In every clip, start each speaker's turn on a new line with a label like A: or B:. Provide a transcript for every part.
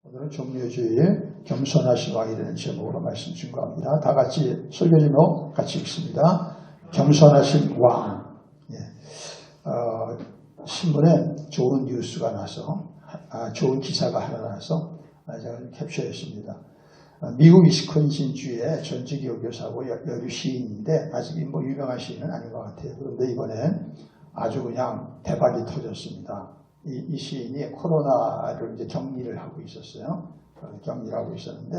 A: 오늘은 종려주일 겸손하신 왕이라는 제목으로 말씀 증거합니다. 다 같이 설교 제목 같이 읽습니다. 겸손하신 왕. 신문에 좋은 뉴스가 나서 좋은 기사가 하나 나서 제가 캡처했습니다. 미국 위스콘신주의 전직교 교사고 여류 시인인데 아직 뭐 유명한 시인은 아닌 것 같아요. 그런데 이번에 아주 그냥 대박이 터졌습니다. 이 시인이 코로나를 이제 격리를 하고 있었어요. 격리를 하고 있었는데,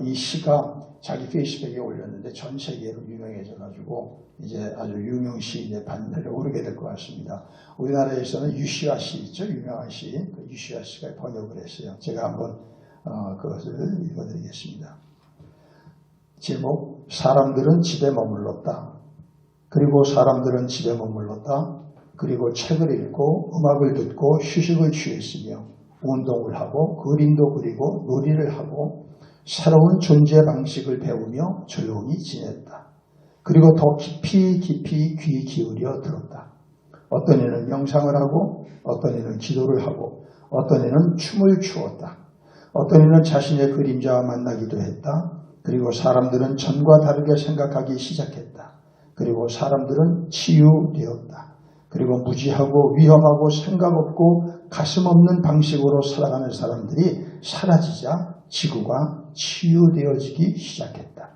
A: 이 시가 자기 페이스북에 올렸는데 전 세계로 유명해져가지고 이제 아주 유명 시인의 반열에 오르게 될 것 같습니다. 우리나라에서는 유시아 씨 있죠? 유명한 시인. 그 유시아 씨가 번역을 했어요. 제가 한번 그것을 읽어드리겠습니다. 제목, 사람들은 집에 머물렀다. 그리고 사람들은 집에 머물렀다. 그리고 책을 읽고 음악을 듣고 휴식을 취했으며 운동을 하고 그림도 그리고 놀이를 하고 새로운 존재 방식을 배우며 조용히 지냈다. 그리고 더 깊이 귀 기울여 들었다. 어떤 이는 명상을 하고 어떤 이는 기도를 하고 어떤 이는 춤을 추었다. 어떤 이는 자신의 그림자와 만나기도 했다. 그리고 사람들은 전과 다르게 생각하기 시작했다. 그리고 사람들은 치유되었다. 그리고 무지하고 위험하고 생각 없고 가슴 없는 방식으로 살아가는 사람들이 사라지자 지구가 치유되어지기 시작했다.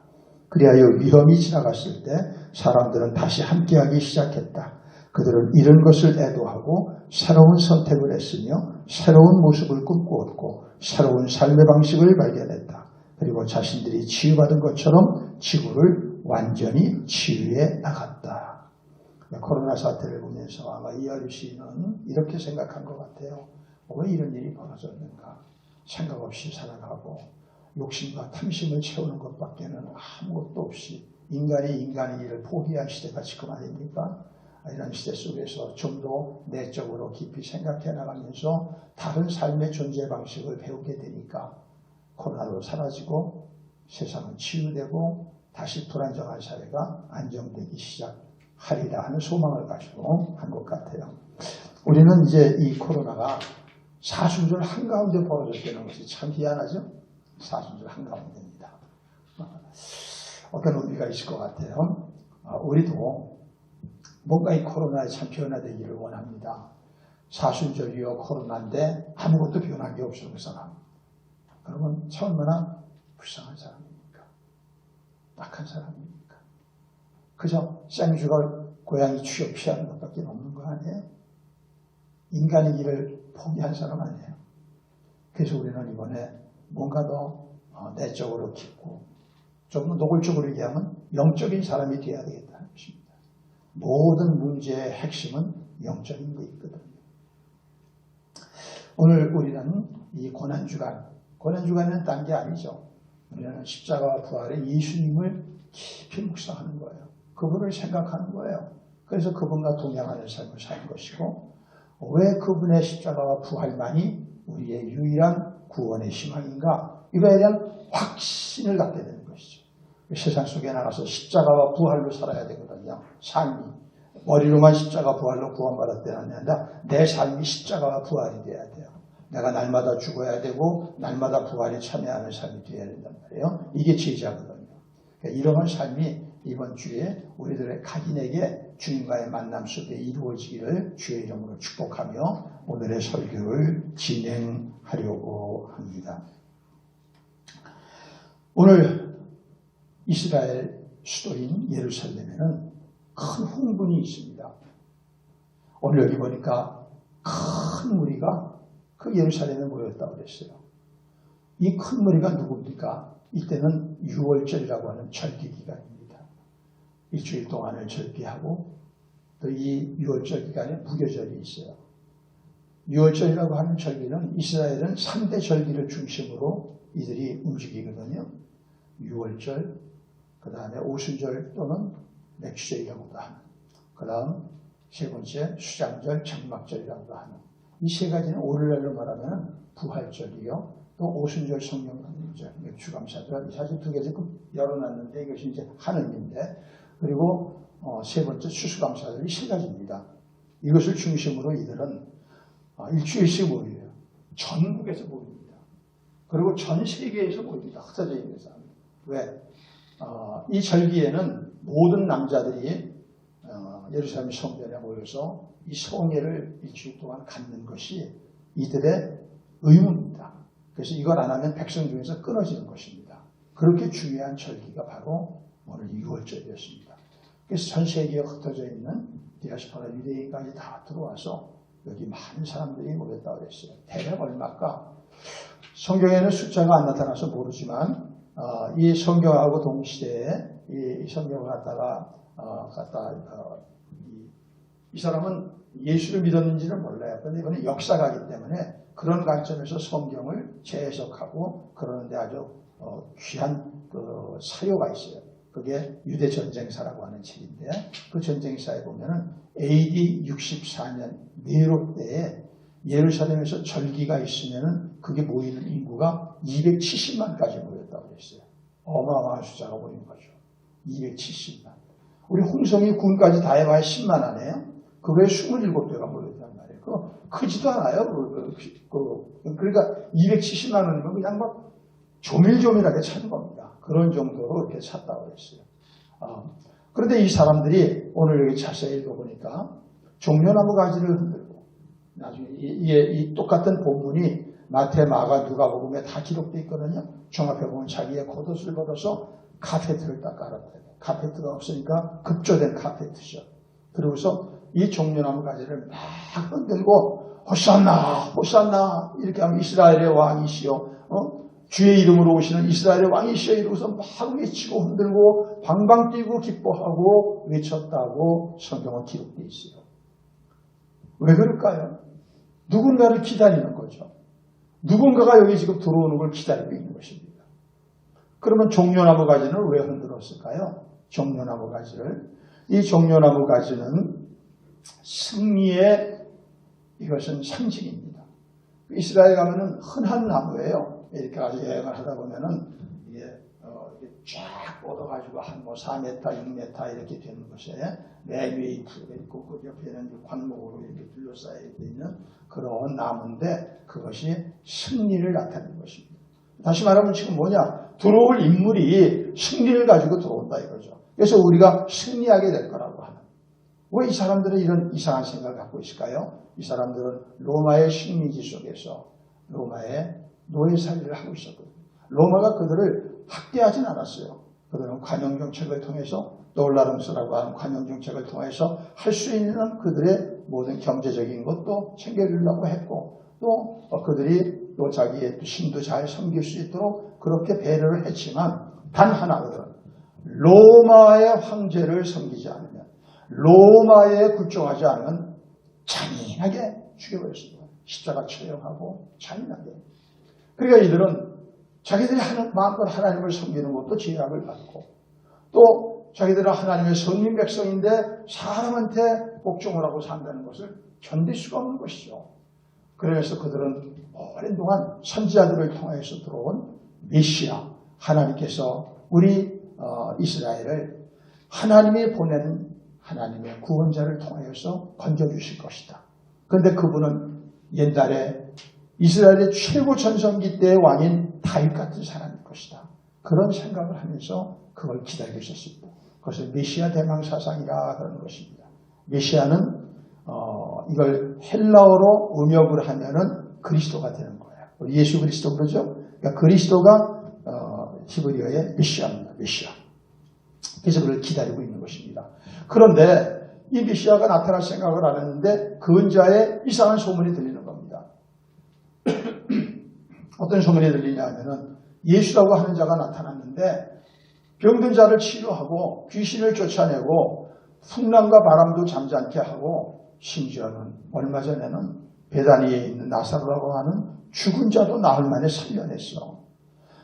A: 그리하여 위험이 지나갔을 때 사람들은 다시 함께하기 시작했다. 그들은 잃은 것을 애도하고 새로운 선택을 했으며 새로운 모습을 꿈꾸었고 새로운 삶의 방식을 발견했다. 그리고 자신들이 치유받은 것처럼 지구를 완전히 치유해 나갔다. 코로나 사태를 보면서 아마 이하류 씨는 이렇게 생각한 것 같아요. 왜 이런 일이 벌어졌는가? 생각 없이 살아가고 욕심과 탐심을 채우는 것밖에는 아무것도 없이 인간이 인간의 일을 포기한 시대가 지금 아닙니까? 이런 시대 속에서 좀 더 내적으로 깊이 생각해 나가면서 다른 삶의 존재 방식을 배우게 되니까 코로나로 사라지고 세상은 치유되고 다시 불안정한 사회가 안정되기 시작하리라 하는 소망을 가지고 한 것 같아요. 우리는 이제 이 코로나가 사순절 한가운데 벌어졌다는 것이 참 희한하죠? 사순절 한가운데입니다. 어떤 의미가 있을 것 같아요. 우리도 뭔가 이 코로나에 참 변화되기를 원합니다. 사순절이요 코로나인데 아무것도 변한 게 없어 그 사람. 그러면 참 얼마나 불쌍한 사람입니까? 악한 사람입니까? 그저 생쥐가 고양이 취업 피하는 것밖에 없는 거 아니에요? 인간의 길을 포기한 사람 아니에요? 그래서 우리는 이번에 뭔가 더 내적으로 깊고 좀 더 노골적으로 얘기하면 영적인 사람이 되어야 되겠다는 것입니다. 모든 문제의 핵심은 영적인 게 있거든요. 오늘 우리는 이 고난주간은 딴 게 아니죠. 우리는 십자가와 부활의 예수님을 깊이 묵상하는 거예요. 그분을 생각하는 거예요. 그래서 그분과 동행하는 삶을 사는 것이고 왜 그분의 십자가와 부활만이 우리의 유일한 구원의 희망인가? 이거에 대한 확신을 갖게 되는 것이죠. 세상 속에 나가서 십자가와 부활로 살아야 되거든요. 삶이. 머리로만 십자가 부활로 구원받았다는 게 아니라 내 삶이 십자가와 부활이 돼야 돼요. 내가 날마다 죽어야 되고 날마다 부활에 참여하는 삶이 되어야 된단 말이에요. 이게 제자거든요. 그러니까 이러한 삶이 이번 주에 우리들의 각인에게 주님과의 만남 속에 이루어지기를 주의 이름으로 축복하며 오늘의 설교를 진행하려고 합니다. 오늘 이스라엘 수도인 예루살렘에는 큰 흥분이 있습니다. 오늘 여기 보니까 큰 무리가 그 예루살렘에 모였다고 그랬어요. 이 큰 무리가 누굽니까? 이때는 6월절이라고 하는 절기 기간입니다. 일주일 동안을 절기하고 또 이 6월절 기간에 무교절이 있어요. 6월절이라고 하는 절기는 이스라엘은 3대 절기를 중심으로 이들이 움직이거든요. 6월절, 그 다음에 오순절 또는 맥주절이라고도 하는, 그 다음 세 번째 수장절, 장막절이라고도 하는 이 세 가지는 오늘날로 말하면 부활절이요. 또 오순절 성령감리절, 맥주감사절, 사실 두 개씩 열어놨는데 이것이 이제 하느님인데 그리고 세 번째 추수감사절이 세 가지입니다. 이것을 중심으로 이들은 일주일씩 모여요. 전국에서 모입니다. 그리고 전 세계에서 모입니다. 흩어져 있는 사람. 왜? 이 절기에는 모든 남자들이 예루살렘 성전에 모여서 이 성회를 일주일 동안 갖는 것이 이들의 의무입니다. 그래서 이걸 안 하면 백성 중에서 끊어지는 것입니다. 그렇게 중요한 절기가 바로 오늘 6월절이었습니다. 그래서 전 세계에 흩어져 있는 디아스포라 유대인까지 다 들어와서 여기 많은 사람들이 모였다고 그랬어요. 대략 얼마일까? 성경에는 숫자가 안 나타나서 모르지만 이 성경하고 동시대에 이 성경을 이 사람은 예수를 믿었는지는 몰라요. 그런데 이거는 역사가이기 때문에 그런 관점에서 성경을 재해석하고 그러는데 아주 귀한 그 사료가 있어요. 그게 유대전쟁사라고 하는 책인데 그 전쟁사에 보면은 AD 64년 네로 때에 예루살렘에서 절기가 있으면은 그게 모이는 인구가 270만까지 모였다고 그랬어요. 어마어마한 숫자가 모인 거죠. 270만. 우리 홍성이 군까지 다 해봐야 10만 하네요. 그 외에 27배가 모였단 말이에요. 그거 크지도 않아요. 그러니까 270만 원이면 그냥 막 조밀조밀하게 찬 겁니다. 그런 정도로 이렇게 찼다고 했어요. 그런데 이 사람들이 오늘 여기 자세히 읽어보니까 종려나무 가지를 흔들고 나중에 이 똑같은 본문이 마태, 마가, 누가복음에 다 기록되어 있거든요. 종합해보면 자기의 겉옷을 걷어서 카페트를 딱 깔아버려요. 카페트가 없으니까 급조된 카페트죠. 그러고서 이 종려나무 가지를 막 흔들고 호산나 호산나 이렇게 하면 이스라엘의 왕이시여 주의 이름으로 오시는 이스라엘의 왕이시여 이러고서 막 외치고 흔들고 방방 뛰고 기뻐하고 외쳤다고 성경은 기록되어 있어요. 왜 그럴까요? 누군가를 기다리는 거죠. 누군가가 여기 지금 들어오는 걸 기다리고 있는 것입니다. 그러면 종려나무 가지는 왜 흔들었을까요? 종려나무 가지를. 이 종려나무 가지는 승리의 이것은 상징입니다. 이스라엘 가면은 흔한 나무예요. 이렇게 아주 여행을 하다 보면은 이게 쫙 뻗어가지고 한 4m, 6m 이렇게 되는 것에 맨 위에 풀이 있고 그 옆에는 관목으로 이렇게 둘러싸여 있는 그런 나무인데 그것이 승리를 나타내는 것입니다. 다시 말하면 지금 뭐냐? 들어올 인물이 승리를 가지고 들어온다 이거죠. 그래서 우리가 승리하게 될 거라고 하는. 왜 이 사람들은 이런 이상한 생각을 갖고 있을까요? 이 사람들은 로마의 식민지 속에서 로마의 노예살이를 하고 있었거든요. 로마가 그들을 학대하진 않았어요. 그들은 관용정책을 통해서 놀라름스라고 하는 관용정책을 통해서 할 수 있는 그들의 모든 경제적인 것도 챙겨주려고 했고 또 그들이 또 자기의 신도 잘 섬길 수 있도록 그렇게 배려를 했지만 단 하나 그들은 로마의 황제를 섬기지 않으면 로마에 굴종하지 않으면 잔인하게 죽여버렸습니다. 십자가 처형하고 잔인하게. 그러니까 이들은 자기들이 마음껏 하나님을 섬기는 것도 제약을 받고 또 자기들은 하나님의 선민 백성인데 사람한테 복종을 하고 산다는 것을 견딜 수가 없는 것이죠. 그래서 그들은 오랜 동안 선지자들을 통해서 들어온 메시아 하나님께서 우리 이스라엘을 하나님이 보내는 하나님의 구원자를 통해서 건져주실 것이다. 그런데 그분은 옛날에 이스라엘의 최고 전성기 때의 왕인 다윗 같은 사람일 것이다. 그런 생각을 하면서 그걸 기다리고 있었습니다. 그것을 메시아 대망 사상이라 그러는 것입니다. 메시아는 이걸 헬라어로 음역을 하면은 그리스도가 되는 거예요. 예수 그리스도 그러죠. 그러니까 그리스도가 히브리어의 메시아입니다. 메시아. 그래서 그걸 기다리고 있는 것입니다. 그런데 이 메시아가 나타날 생각을 안 했는데 근자에 이상한 소문이 들리는 겁니다. 어떤 소문이 들리냐 하면은 예수라고 하는 자가 나타났는데 병든 자를 치료하고 귀신을 쫓아내고 풍랑과 바람도 잠잠케 하고 심지어는 얼마 전에는 베다니에 있는 나사로라고 하는 죽은 자도 나흘 만에 살려냈어.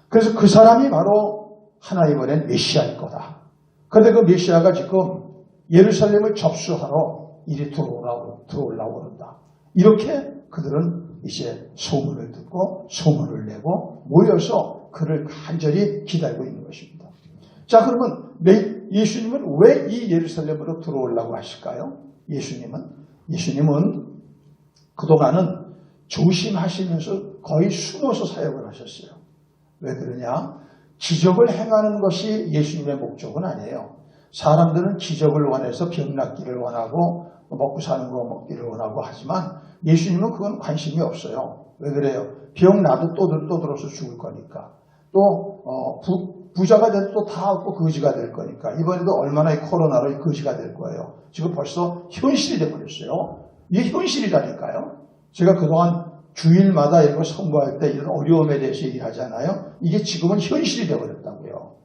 A: 그래서 그 사람이 바로 하나님 보낸 메시아일 거다. 그런데 그 메시아가 지금 예루살렘을 접수하러 이리 들어오려고 그런다. 이렇게 그들은 이제 소문을 듣고 소문을 내고 모여서 그를 간절히 기다리고 있는 것입니다. 자, 그러면 예수님은 왜 이 예루살렘으로 들어오려고 하실까요? 예수님은 그동안은 조심하시면서 거의 숨어서 사역을 하셨어요. 왜 그러냐? 기적을 행하는 것이 예수님의 목적은 아니에요. 사람들은 기적을 원해서 병 낫기를 원하고 먹고 사는 거 먹기를 원하고 하지만 예수님은 그건 관심이 없어요. 왜 그래요? 병 나도 또 들어서 죽을 거니까. 또 부자가 돼도 또 다 얻고 거지가 될 거니까. 이번에도 얼마나 코로나로 거지가 될 거예요. 지금 벌써 현실이 돼버렸어요. 이게 현실이라니까요. 제가 그동안 주일마다 이거 선거할 때 이런 어려움에 대해서 얘기하잖아요. 이게 지금은 현실이 돼버렸다고요.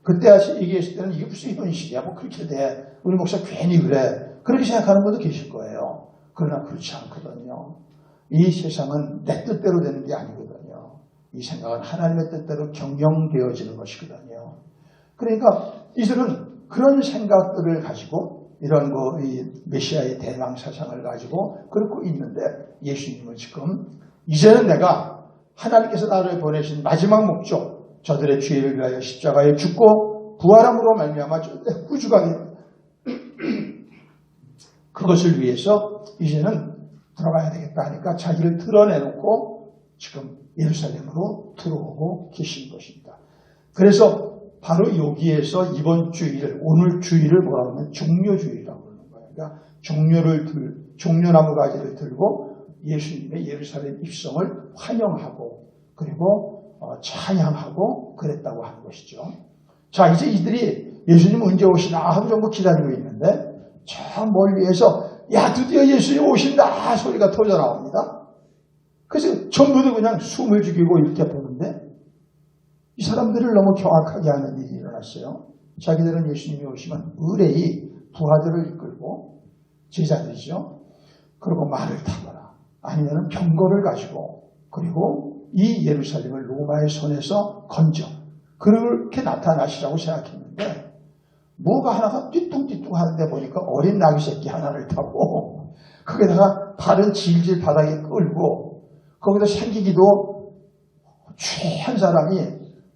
A: 그때 얘기했을 때는 이게 무슨 현실이야? 뭐 그렇게 돼. 우리 목사 괜히 그래. 그렇게 생각하는 분도 계실 거예요. 그러나 그렇지 않거든요. 이 세상은 내 뜻대로 되는 게 아니거든요. 이 생각은 하나님의 뜻대로 경영되어지는 것이거든요. 그러니까 이들은 그런 생각들을 가지고 이런 이 메시아의 대망 사상을 가지고 그러고 있는데 예수님은 지금 이제는 내가 하나님께서 나를 보내신 마지막 목적, 저들의 죄를 위하여 십자가에 죽고 부활함으로 말미암아 구주가 그것을 위해서 이제는 들어가야 되겠다 하니까 자기를 드러내놓고 지금 예루살렘으로 들어오고 계신 것입니다. 그래서 바로 여기에서 이번 주일을, 오늘 주일을 뭐라고 하면 종려주일이라고 하는 거예요. 그러니까 종려나무 가지를 들고 예수님의 예루살렘 입성을 환영하고 그리고 찬양하고 그랬다고 하는 것이죠. 자, 이제 이들이 예수님 언제 오시나 하루 정도 기다리고 있는데 저 멀리에서 야, 드디어 예수님 오신다 소리가 터져 나옵니다. 그래서 전부도 그냥 숨을 죽이고 이렇게 보는데 이 사람들을 너무 경악하게 하는 일이 일어났어요. 자기들은 예수님이 오시면 의뢰히 부하들을 이끌고 제자들이죠. 그리고 말을 타거나 아니면 병거를 가지고 그리고 이 예루살렘을 로마의 손에서 건져 그렇게 나타나시라고 생각했는데 뭐가 하나가 띠뚱띠뚱 하는데 보니까 어린 나귀 새끼 하나를 타고 거기다가 발은 질질 바닥에 끌고 거기다 생기기도 취한 사람이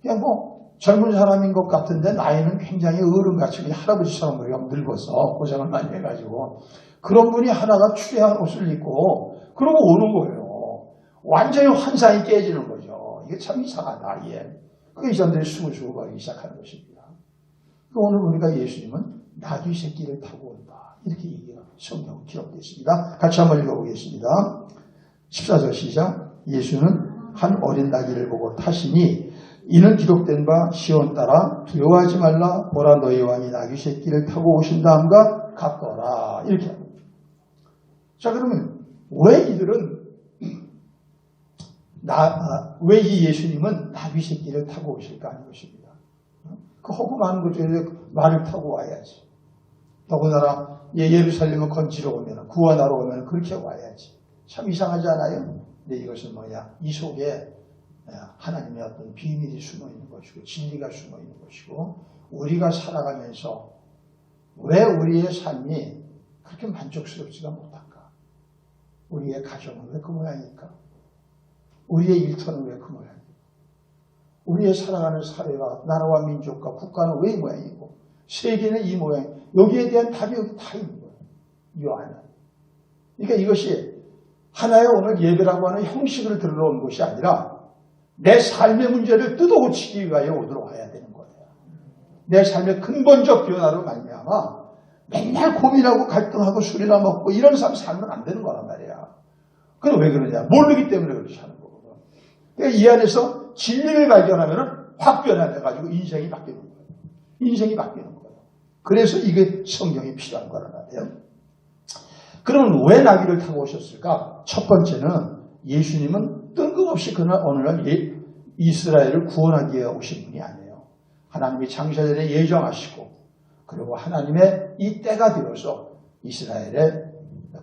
A: 그냥 뭐 젊은 사람인 것 같은데 나이는 굉장히 어른같이 그냥 할아버지처럼 우리가 늙어서 고생을 많이 해가지고 그런 분이 하나가 추레한 옷을 입고 그러고 오는 거예요. 완전히 환상이 깨지는 거죠. 이게 참 이상하다. 예. 그게 이 사람들이 수고수고거리기 시작하는 것입니다. 오늘 우리가 예수님은 나귀 새끼를 타고 온다. 이렇게 얘기가 성경에 기록되어 있습니다. 같이 한번 읽어보겠습니다. 14절 시작. 예수는 한 어린 나귀를 보고 타시니 이는 기록된 바 시온 따라 두려워하지 말라 보라 너희 왕이 나귀 새끼를 타고 오신다함과 같더라. 이렇게 합니다. 자, 그러면 왜 이들은 왜 이 예수님은 나귀 새끼를 타고 오실까 하는 것입니다. 그 허구 많은 것 중에 말을 타고 와야지. 더군다나 예루살렘을 건지러 오면 구원하러 오면 그렇게 와야지. 참 이상하지 않아요? 근데 이것은 뭐야? 이 속에 하나님의 어떤 비밀이 숨어 있는 것이고 진리가 숨어 있는 것이고 우리가 살아가면서 왜 우리의 삶이 그렇게 만족스럽지가 못할까? 우리의 가정은 왜 그 모양일까? 우리의 일터는 왜 그 모양일까? 우리의 살아가는 사회와 나라와 민족과 국가는 왜 이 모양이고 세계는 이 모양. 여기에 대한 답이 여기 다 있는 거예요. 이 안에. 그러니까 이것이 하나의 오늘 예배라고 하는 형식을 들어온 것이 아니라 내 삶의 문제를 뜯어고치기 위하여 오도록 와야 되는 거예요. 내 삶의 근본적 변화로 말미암아 맨날 고민하고 갈등하고 술이나 먹고 이런 삶 살면 안 되는 거란 말이야. 그럼 왜 그러냐? 모르기 때문에 그렇게 하는 거거든. 그러니까 이 안에서 진리를 발견하면 확 변화돼가지고 인생이 바뀌는 거예요. 인생이 바뀌는 거예요. 그래서 이게 성경이 필요한 거란 말이에요. 그러면 왜 나귀를 타고 오셨을까? 첫 번째는 예수님은 뜬금없이 어느 날 이스라엘을 구원하기 위해 오신 분이 아니에요. 하나님이 창세전에 예정하시고 그리고 하나님의 이 때가 되어서 이스라엘의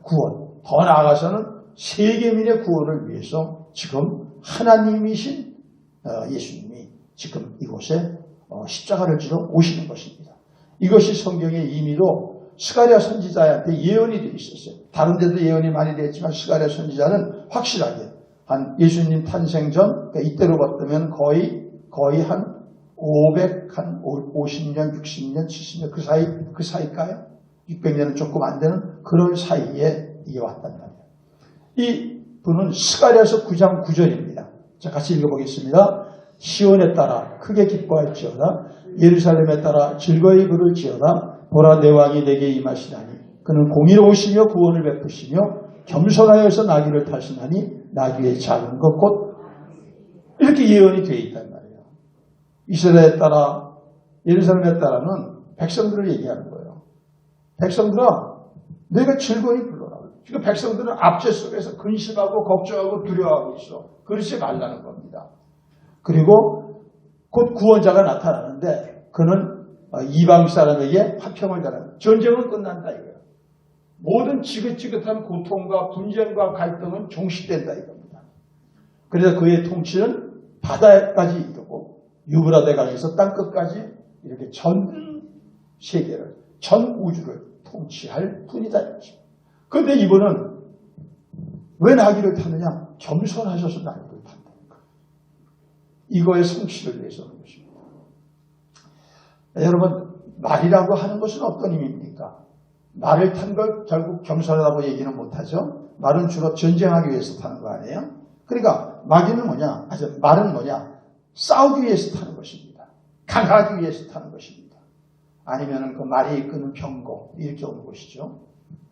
A: 구원, 더 나아가서는 세계민의 구원을 위해서 지금 하나님이신 예수님이 지금 이곳에 십자가를 지러 오시는 것입니다. 이것이 성경의 임의로 스가랴 선지자한테 예언이 되어 있었어요. 다른 데도 예언이 많이 되어 있지만 스가랴 선지자는 확실하게 한 예수님 탄생 전 그러니까 이때로 봤다면 거의 한 50년, 60년, 70년 그 사이일까요? 600년은 조금 안 되는 그런 사이에 이게 왔단 말이에요. 이 분은 스가랴서 9장 9절입니다. 자, 같이 읽어보겠습니다. 시온에 따라 크게 기뻐할지어다. 예루살렘에 따라 즐거이 부를지어다. 보라 내 왕이 내게 임하시나니 그는 공의로우시며 구원을 베푸시며 겸손하여서 나귀를 타시나니 나귀의 작은 것 곧 이렇게 예언이 되어 있단 말이에요. 이스라엘에 따라 예루살렘에 따라는 백성들을 얘기하는 거예요. 백성들아 내가 즐거이 불러라. 지금 백성들은 압제 속에서 근심하고 걱정하고 두려워하고 있어. 그러지 말라는 겁니다. 그리고 곧 구원자가 나타나는데 그는 이방 사람에게 화평을 가는 전쟁은 끝난다 이거예요. 모든 지긋지긋한 고통과 분쟁과 갈등은 종식된다 이겁니다. 그래서 그의 통치는 바다까지 이르고 유브라데 강에서 땅끝까지 이렇게 전 세계를 전 우주를 통치할 분이다. 그런데 이분은 왜 나귀를 타느냐? 겸손하셔서 나귀를 탄다니까. 이거의 성취를 위해서 하는 것입니다. 여러분 말이라고 하는 것은 어떤 의미입니까? 말을 탄 걸 결국 겸손하다고 얘기는 못하죠. 말은 주로 전쟁하기 위해서 타는 거 아니에요? 그러니까 말은 뭐냐? 싸우기 위해서 타는 것입니다. 강하기 위해서 타는 것입니다. 아니면 그 말이 이끄는 병거 이렇게 오는 것이죠.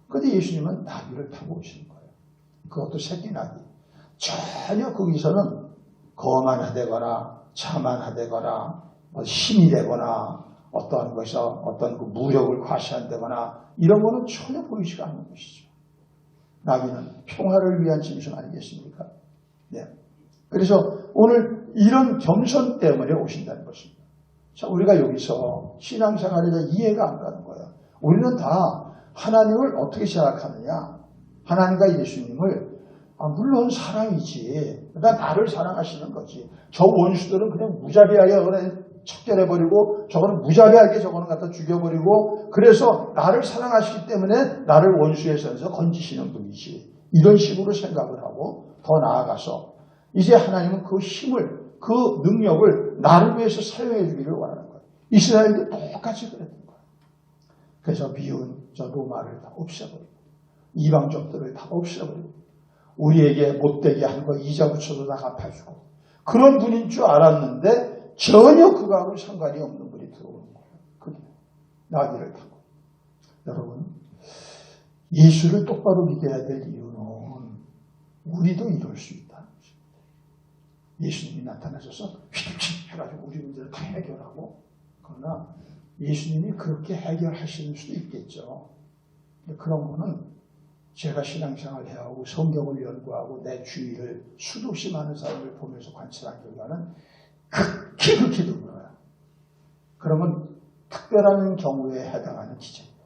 A: 그런데 예수님은 나귀를 타고 오시는 거예요. 그것도 새끼 나귀. 전혀 거기서는 거만하되거나 자만하되거나 힘이 되거나 어떠한 것에서 어떤 그 무력을 과시한다거나 이런 거는 전혀 보이지가 않는 것이죠. 나귀는 평화를 위한 짐승 아니겠습니까? 네. 그래서 오늘 이런 겸손 때문에 오신다는 것입니다. 자, 우리가 여기서 신앙생활에 이해가 안 가는 거예요. 우리는 다 하나님을 어떻게 생각하느냐? 하나님과 예수님을 물론 사랑이지. 그러니까 나를 사랑하시는 거지. 저 원수들은 그냥 무자비하게 그냥 척결해버리고 저거는 무자비하게 저거는 갖다 죽여버리고 그래서 나를 사랑하시기 때문에 나를 원수의 손에서 건지시는 분이지. 이런 식으로 생각을 하고 더 나아가서 이제 하나님은 그 힘을 그 능력을 나를 위해서 사용해 주기를 원하는 거예요. 이스라엘도 똑같이 그랬던 거예요. 그래서 미운 저 로마를 다 없애버리고 이방족들을 다 없애버리고 우리에게 못되게 한 거 이자 붙여도 다 갚아주고 그런 분인 줄 알았는데 전혀 그거하고 상관이 없는 분이 들어오는 거예요. 그게 나귀를 타고. 여러분 예수를 똑바로 믿어야 될 이유는 우리도 이룰 수 있다는 것입니다. 예수님이 나타나셔서 휘휘 해가지고 우리 문제를 다 해결하고 그러나 예수님이 그렇게 해결하시는 수도 있겠죠. 근데 그런 거는 제가 신앙생활을 해오고 성경을 연구하고 내 주위를 수도 없이 많은 사람을 보면서 관찰한 결과는 극히 드물어요. 그러면 특별한 경우에 해당하는 기제입니다.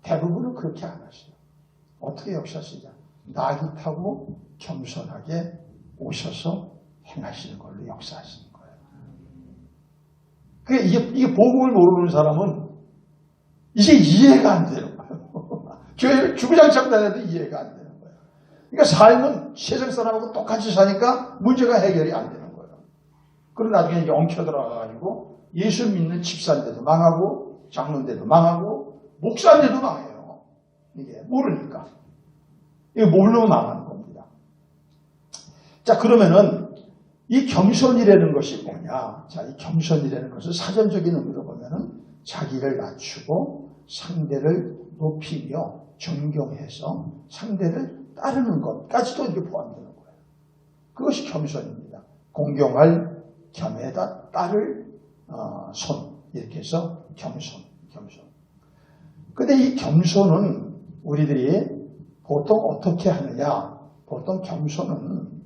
A: 대부분은 그렇게 안 하세요. 어떻게 역사하시냐? 나귀 타고 겸손하게 오셔서 행하시는 걸로 역사하시는 거예요. 이게 복음을 모르는 사람은 이제 이해가 안 되는 거예요. 교회를 주구장창 다녀도 이해가 안 되는 거예요. 그러니까 삶은 세상 사람하고 똑같이 사니까 문제가 해결이 안 되는 거예요. 그리고 나중에 이제 엉켜 들어가가지고 예수 믿는 집사인데도 망하고 장로인데도 망하고 목사인데도 망해요. 이게 모르니까. 이거 모르면 망하는 겁니다. 자, 그러면은 이 겸손이라는 것이 뭐냐? 자, 이 겸손이라는 것은 사전적인 의미로 보면은 자기를 낮추고 상대를 높이며 존경해서 상대를 따르는 것까지도 이렇게 포함되는 거예요. 그것이 겸손입니다. 공경할 겸에다 따를 손 이렇게 해서 겸손. 근데 이 겸손은 우리들이 보통 어떻게 하느냐? 보통 겸손은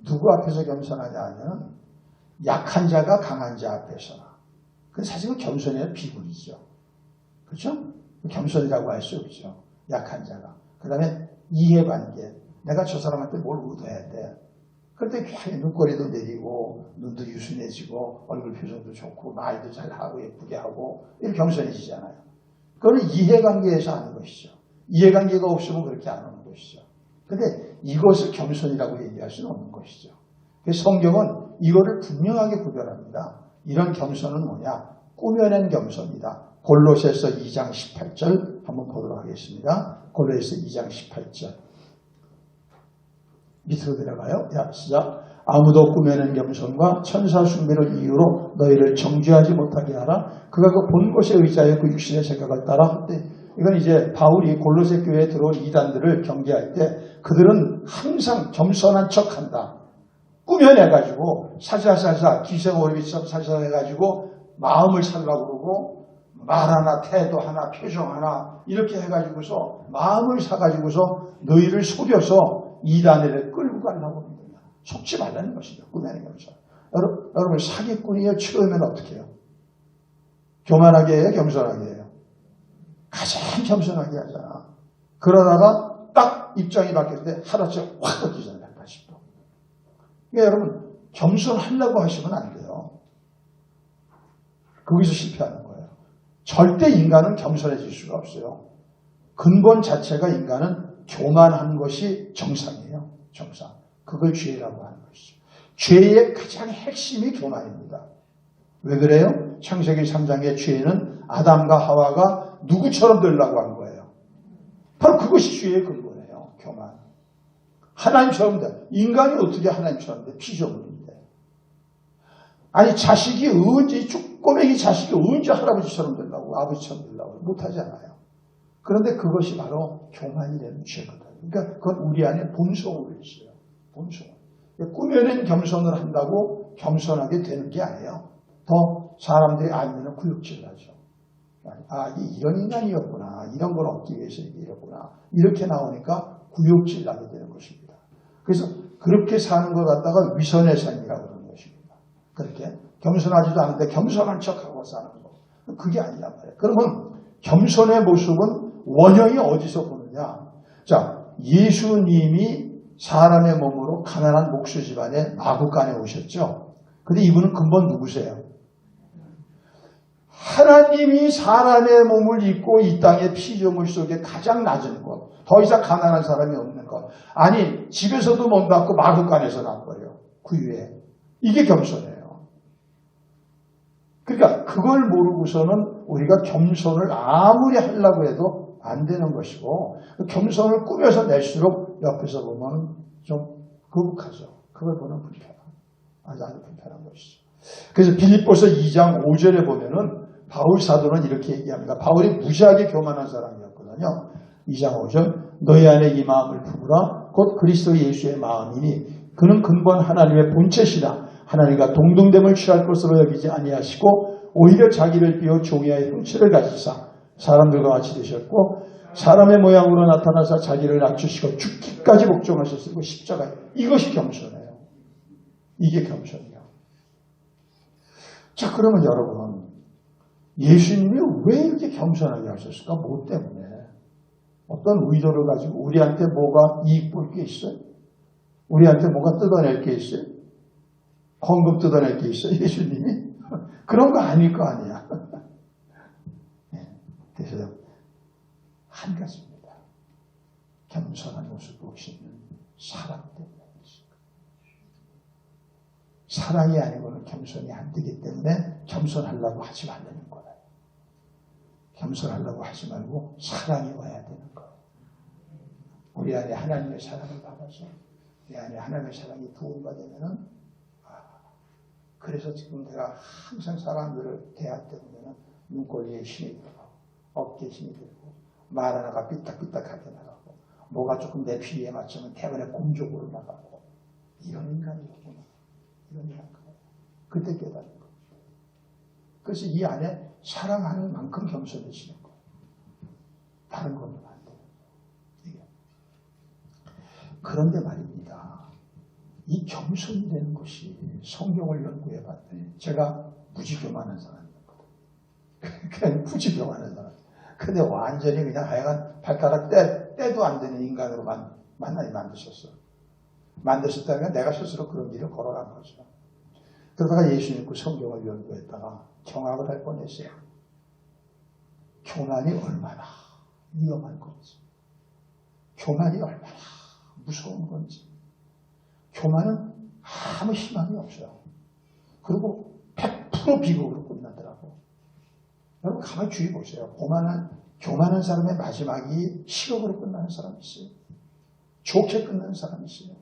A: 누구 앞에서 겸손하냐 하면 약한 자가 강한 자 앞에서나. 그 사실은 겸손의 비굴이죠. 그렇죠? 겸손이라고 할 수 없죠. 약한 자가. 그 다음에 이해관계. 내가 저 사람한테 뭘 의도해야 돼. 그럴 때 눈꼬리도 내리고 눈도 유순해지고 얼굴 표정도 좋고 말도 잘하고 예쁘게 하고 이렇게 겸손해지잖아요. 그거는 이해관계에서 하는 것이죠. 이해관계가 없으면 그렇게 안 하는 것이죠. 그런데 이것을 겸손이라고 얘기할 수는 없는 것이죠. 그래서 성경은 이거를 분명하게 구별합니다. 이런 겸손은 뭐냐? 꾸며낸 겸손이다. 골로새서 2장 18절 한번 보도록 하겠습니다. 골로새서 2장 18절 밑으로 내려가요. 야, 시작. 아무도 꾸며낸 겸손과 천사 숭배를 이유로 너희를 정죄하지 못하게 하라. 그가 그 본 것에 의지하여 그 육신의 생각을 따라 한때. 이건 이제 바울이 골로새 교회에 들어온 이단들을 경계할 때 그들은 항상 겸손한 척한다. 꾸며내가지고 살살살살 기생오리비처럼 살살해가지고 마음을 살라고 그러고 말 하나 태도 하나 표정 하나 이렇게 해가지고서 마음을 사가지고서 너희를 속여서 이단을 끌고 가려고 합니다. 속지 말라는 것이죠. 꾸며내는 것이죠. 여러분 사기꾼이요 처음에는 어떻게 해요? 교만하게 해요? 겸손하게 해요? 가장 겸손하게 하잖아. 그러다가 딱 입장이 바뀔 때 하루아침에 확 바뀌잖아요. 180도. 그러니까 여러분 겸손하려고 하시면 안 돼요. 거기서 실패하는 거예요. 절대 인간은 겸손해질 수가 없어요. 근본 자체가 인간은 교만한 것이 정상이에요. 정상. 그걸 죄라고 하는 것이죠. 죄의 가장 핵심이 교만입니다. 왜 그래요? 창세기 3장의 죄는 아담과 하와가 누구처럼 되려고 한 거예요. 바로 그것이 죄의 근본이에요. 교만. 하나님처럼 돼. 인간이 어떻게 하나님처럼 돼? 피조물인데. 아니 자식이 언제 꼬맹이 자식이 언제 할아버지처럼 되려고 아버지처럼 되려고 못하잖아요. 그런데 그것이 바로 교만이라는 죄거든요. 그러니까 그건 우리 안에 본성으로 있어요. 본성. 꾸며낸 겸손을 한다고 겸손하게 되는 게 아니에요. 더 사람들이 알면 구역질을 하죠. 이런 인간이었구나. 이런 걸 얻기 위해서 이랬구나. 이렇게 나오니까 구역질 나게 되는 것입니다. 그래서 그렇게 사는 것 갖다가 위선의 삶이라고 그러는 것입니다. 그렇게 겸손하지도 않은데 겸손한 척하고 사는 거. 그게 아니란 말이에요. 그러면 겸손의 모습은 원형이 어디서 보느냐. 자, 예수님이 사람의 몸으로 가난한 목수 집안에 마구간에 오셨죠. 근데 이분은 근본 누구세요? 하나님이 사람의 몸을 입고 이 땅의 피조물 속에 가장 낮은 것, 더 이상 가난한 사람이 없는 것. 아니 집에서도 못 낳고 마구간에서 낳고요. 그 위에. 이게 겸손해요. 그러니까 그걸 모르고서는 우리가 겸손을 아무리 하려고 해도 안 되는 것이고 겸손을 꾸며서 낼수록 옆에서 보면 좀 거북하죠. 그걸 보면 불편하고 아주 불편한 것이죠. 그래서 빌립보서 2장 5절에 보면은 바울 사도는 이렇게 얘기합니다. 바울이 무지하게 교만한 사람이었거든요. 2장 5절 너희 안에 이 마음을 품으라 곧 그리스도 예수의 마음이니 그는 근본 하나님의 본체시라 하나님과 동등됨을 취할 것으로 여기지 아니하시고 오히려 자기를 비워 종이의 형체를 가지사 사람들과 같이 되셨고 사람의 모양으로 나타나서 자기를 낮추시고 죽기까지 복종하셨으고 십자가에 이것이 겸손해요. 이게 겸손이에요. 자 그러면 여러분 예수님이 왜 이렇게 겸손하게 하셨을까? 뭐 때문에? 어떤 의도를 가지고 우리한테 뭐가 이익 볼 게 있어요? 우리한테 뭐가 뜯어낼 게 있어요? 헌금 뜯어낼 게 있어요? 예수님이? 그런 거 아닐 거 아니야. 그래서 한 가지입니다. 겸손한 모습 보시는 사랑 때문에. 사랑이 아니고는 겸손이 안 되기 때문에 겸손하려고 하지 말라는 거예요. 겸손하려고 하지 말고 사랑이 와야 되는 거예요. 우리 안에 하나님의 사랑을 받아서 내 안에 하나님의 사랑이 부음가 되면은 그래서 지금 내가 항상 사람들을 대할 때 보면은 눈꼬리에 힘이 들어가고 어깨에 힘이 들고 말 하나가 삐딱삐딱하게 나가고 뭐가 조금 내 피에 맞추면 대번에 공족으로 나가고 이런 인간이었구나. 이런 인간. 그때 깨닫는 거예요. 그래서 이 안에 사랑하는 만큼 겸손해지는 거예요. 다른 거는 안 돼요. 그런데 말입니다. 이 겸손이 되는 것이 성경을 연구해 봤더니 제가 무지교만한 사람이었거든요. 그냥 무지교만한 사람. 근데 완전히 그냥 하여간 발가락 떼도 안 되는 인간으로 만나게 만드셨어요. 만드셨다면 내가 스스로 그런 길을 걸어간 거죠. 그러다가 예수 믿고 성경을 연구했다가 경악을 할 뻔했어요. 교만이 얼마나 위험한 건지, 교만이 얼마나 무서운 건지. 교만은 아무 희망이 없어요. 그리고 100% 비극으로 끝나더라고. 여러분 가만히 주의 보세요. 교만한 사람의 마지막이 실업으로 끝나는 사람이 있어요. 좋게 끝나는 사람이 있어요.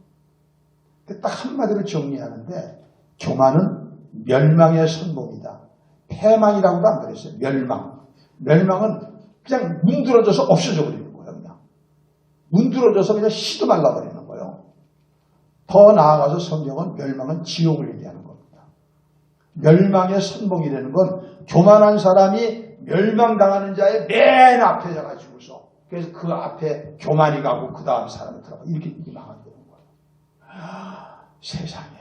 A: 딱 한마디로 정리하는데 교만은 멸망의 선봉이다. 패망이라고도 안 그랬어요. 멸망. 멸망은 그냥 문드러져서 없어져 버리는 거예요. 그냥. 문드러져서 그냥 시도 말라버리는 거예요. 더 나아가서 성경은 멸망은 지옥을 얘기하는 겁니다. 멸망의 선봉이라는 건 교만한 사람이 멸망당하는 자의 맨 앞에 가지고서 그래서 그 앞에 교만이 가고 그 다음 사람이 들어가고 이렇게 망한다는 거예요. 세상에.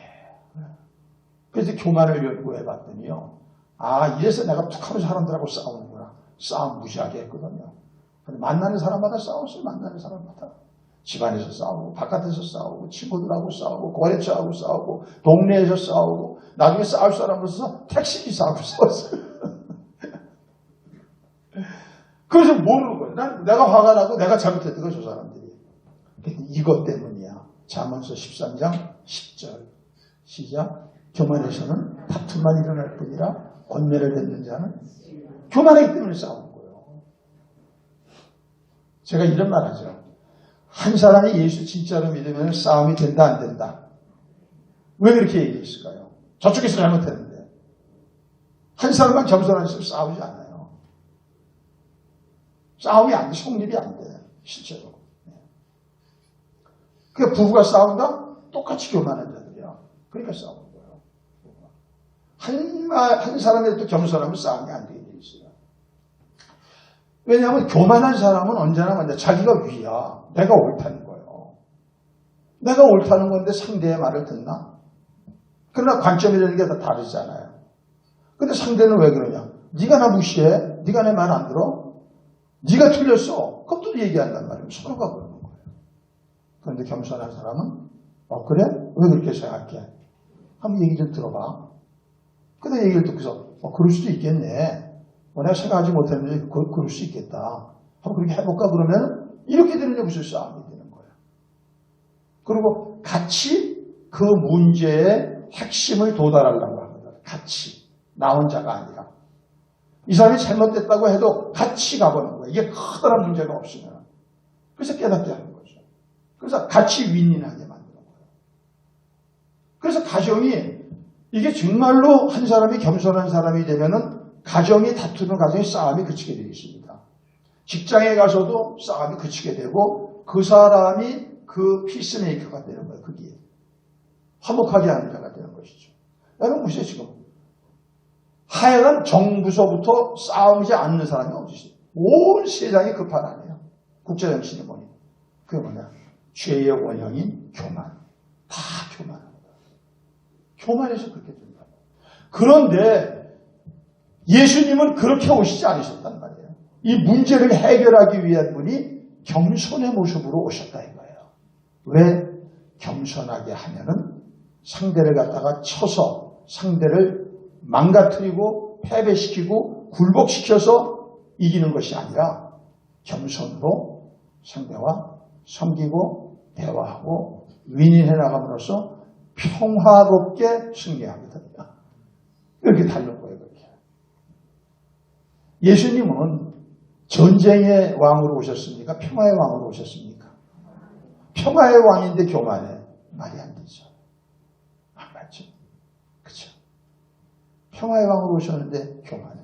A: 그래서 교만을 연구해봤더니요. 이래서 내가 툭하면 사람들하고 싸우는구나. 싸움 무지하게 했거든요. 만나는 사람마다 싸웠어요. 만나는 사람마다. 집안에서 싸우고 바깥에서 싸우고 친구들하고 싸우고 거래처하고 싸우고 동네에서 싸우고 나중에 싸울 사람으로서 택시기사하고 싸웠어요. 그래서 모르는 거예요. 내가 화가 나고 내가 잘못했던 거죠. 저 사람들이. 이것 때문이야. 잠언서 13장 10절 시작. 교만에서는 다툼만 일어날 뿐이라 권면을 듣는 자는 교만하기 때문에 싸우는 거예요. 제가 이런 말 하죠. 한 사람이 예수 진짜로 믿으면 싸움이 된다 안 된다. 왜 그렇게 얘기했을까요? 저쪽에서 잘못했는데. 한 사람만 겸손한 있으면 싸우지 않아요. 싸움이 안 돼. 성립이 안 돼. 실제로. 그러니까 부부가 싸운다? 똑같이 교만한 자들이야. 그러니까 싸우는 거예요. 한 사람이 또 겸손하면 싸움이 안 되게 돼 있어요. 왜냐하면 교만한 사람은 언제나 먼저 자기가 위야. 내가 옳다는 거예요. 내가 옳다는 건데 상대의 말을 듣나? 그러나 관점이라는 게 다 다르잖아요. 근데 상대는 왜 그러냐? 네가 나 무시해? 네가 내 말 안 들어? 네가 틀렸어. 그것도 얘기한단 말이에요. 서로가 그러는 거예요. 그런데 겸손한 사람은 그래? 왜 그렇게 생각해? 한번 얘기 좀 들어봐. 근데 얘기를 듣고서 그럴 수도 있겠네. 내가 생각하지 못했는데 그럴 수 있겠다. 한번 그렇게 해볼까? 그러면 이렇게 되는 무슨 싸움이 되는 거예요. 그리고 같이 그 문제의 핵심을 도달하려고 합니다. 같이. 나 혼자가 아니라. 이 사람이 잘못됐다고 해도 같이 가보는 거예요. 이게 커다란 문제가 없으면. 그래서 깨닫게 하는 거죠. 그래서 같이 윈윈하게 만드는 거예요. 그래서 가정이 이게 정말로 한 사람이 겸손한 사람이 되면은 가정이 다투는 가정의 싸움이 그치게 되어 있습니다. 직장에 가서도 싸움이 그치게 되고 그 사람이 그 피스메이커가 되는 거예요. 그게 화목하게 하는 자가 되는 것이죠. 여러분 보세요. 지금 하여간 정부서부터 싸우지 않는 사람이 어디 있어요? 온 세상이 급한 아니에요. 국제정신이 뭐니? 그게 뭐냐? 죄의 원형인 교만. 다 교만합니다. 교만해서 그렇게 된다. 그런데 예수님은 그렇게 오시지 않으셨단 말이에요. 이 문제를 해결하기 위한 분이 겸손의 모습으로 오셨다 이거예요. 왜? 겸손하게 하면은 상대를 갖다가 쳐서 상대를 망가뜨리고 패배시키고 굴복시켜서 이기는 것이 아니라 겸손으로 상대와 섬기고 대화하고 윈윈해 나감으로써 평화롭게 승리합니다. 이렇게 다른 거예요. 그렇게. 예수님은 전쟁의 왕으로 오셨습니까? 평화의 왕으로 오셨습니까? 평화의 왕인데 교만해. 말이 안 되죠. 안 맞죠? 그렇죠? 평화의 왕으로 오셨는데 교만해.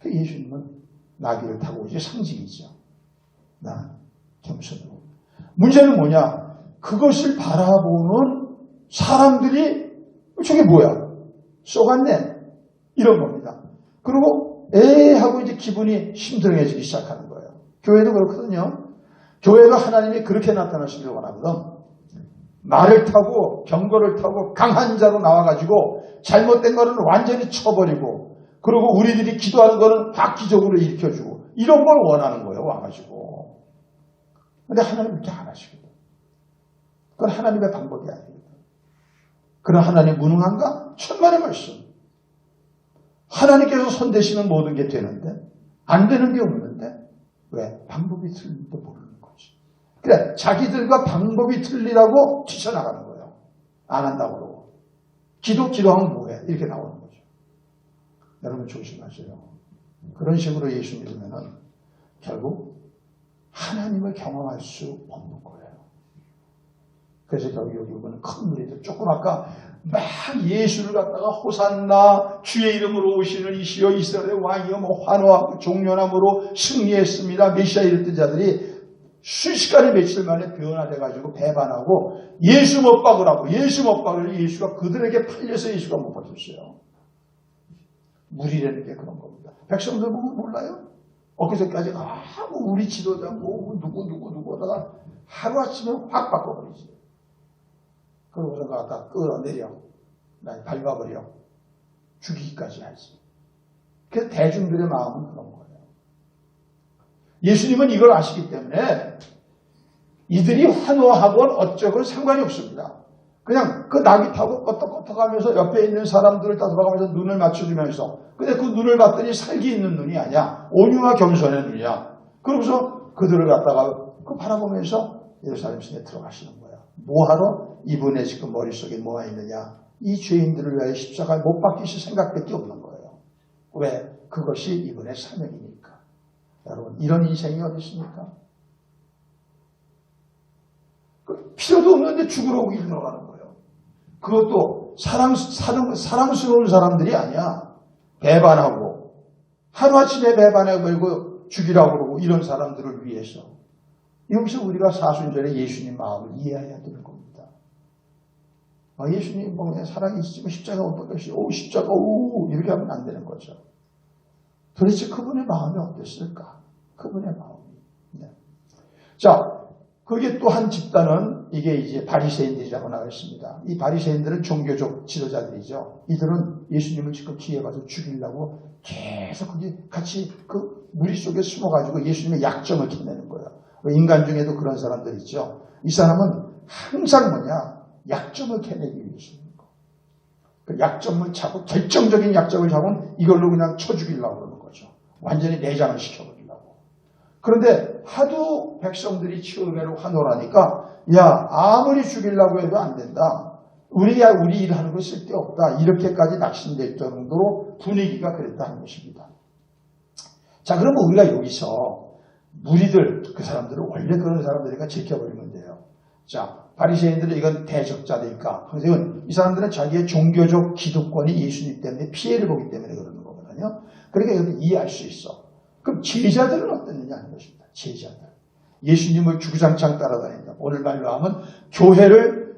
A: 그 예수님은 나귀를 타고 오지 상징이죠. 나 겸손으로. 문제는 뭐냐? 그것을 바라보는 사람들이 저게 뭐야? 쏘갔네. 이런 겁니다. 그리고 하고 이제 기분이 심드렁해지기 시작하는 거예요. 교회도 그렇거든요. 교회가 하나님이 그렇게 나타나시길 원하거든. 말을 타고 경거를 타고 강한 자로 나와가지고 잘못된 거는 완전히 쳐버리고 그리고 우리들이 기도하는 거는 획기적으로 일으켜주고 이런 걸 원하는 거예요. 와가지고. 근데 하나님 그렇게 안 하시거든. 그건 하나님의 방법이 아니거든. 그럼 하나님 무능한가? 천만의 말씀. 하나님께서 손대시면 모든 게 되는데 안 되는 게 없는데 왜? 방법이 틀린지도 모르는 거지. 그래 자기들과 방법이 틀리라고 튀쳐나가는 거예요. 안 한다고 그러고. 기도하면 뭐해? 이렇게 나오는 거죠. 여러분 조심하세요. 그런 식으로 예수 믿으면은 결국 하나님을 경험할 수 없는 거예요. 그래서 결국은 큰 무리들, 조금 아까 막 예수를 갖다가 호산나 주의 이름으로 오시는 이시여 이스라엘의 왕이여 뭐 환호하고 종려남으로 승리했습니다. 메시아 이랬던 자들이 순식간에 며칠 만에 변화돼가지고 배반하고 예수 못 박으라고 예수 못 박으라고 예수가 그들에게 팔려서 예수가 못 박혔어요. 무리라는 게 그런 겁니다. 백성들 보면 몰라요? 엊그제까지 우리 지도자 누구 하다가 하루아침에 확 바꿔버리지. 그러고서 갖다 끌어내려 밟아버려 죽이기까지 하지. 그래서 대중들의 마음은 그런 거예요. 예수님은 이걸 아시기 때문에 이들이 환호하건 어쩌건 상관이 없습니다. 그냥 그 나귀 타고 껐덕껐덕하면서 옆에 있는 사람들을 따라가면서 눈을 맞춰주면서 근데 그 눈을 봤더니 살기 있는 눈이 아니야. 온유와 겸손의 눈이야. 그러고서 그들을 갖다가 그 바라보면서 예루살렘 성에 들어가시는 거야. 뭐하러? 이분의 지금 머릿속에 뭐가 있느냐. 이 죄인들을 위하여 십자가에 못 박히실 생각밖에 없는 거예요. 왜? 그것이 이분의 사명이니까. 여러분 이런 인생이 어디 있습니까? 필요도 없는데 죽으러 오길 들어가는 거예요. 그것도 사랑스러운 사람들이 아니야. 배반하고 하루아침에 배반해버리고 죽이라고 그러고 이런 사람들을 위해서. 여기서 우리가 사순절에 예수님 마음을 이해해야 되는 겁니다. 예수님 그냥 사랑이 있으면 십자가 못 박으시 십자가 이렇게 하면 안 되는 거죠. 도대체 그분의 마음이 어땠을까? 그분의 마음이. 네. 자, 거기에 또 한 집단은 이게 이제 바리새인들이라고 나왔습니다. 이 바리새인들은 종교적 지도자들이죠. 이들은 예수님을 지금 기회 봐서 죽이려고 계속 거기 같이 그 무리 속에 숨어가지고 예수님의 약점을 캐내는 거예요. 인간 중에도 그런 사람들 있죠. 이 사람은 항상 약점을 캐내기 위해서인 거. 그 약점을 잡고 결정적인 약점을 잡으면 이걸로 그냥 쳐 죽이려고 그러는 거죠. 완전히 내장을 시켜버리려고. 그런데 하도 백성들이 처음에는 환호하니까 아무리 죽이려고 해도 안 된다. 우리 일하는 거 쓸데없다. 이렇게까지 낙심될 정도로 분위기가 그랬다는 것입니다. 자, 그러면 우리가 여기서 무리들, 그 사람들은 원래 그런 사람들이니까 지켜버리면 돼요. 자, 바리새인들은 이건 대적자니까. 선생님은 이 사람들은 자기의 종교적 기득권이 예수님 때문에 피해를 보기 때문에 그러는 거거든요. 그러니까 이건 이해할 수 있어. 그럼 제자들은 어땠느냐 하는 것입니다. 제자들. 예수님을 주구장창 따라다닌다. 오늘 말로 하면 교회를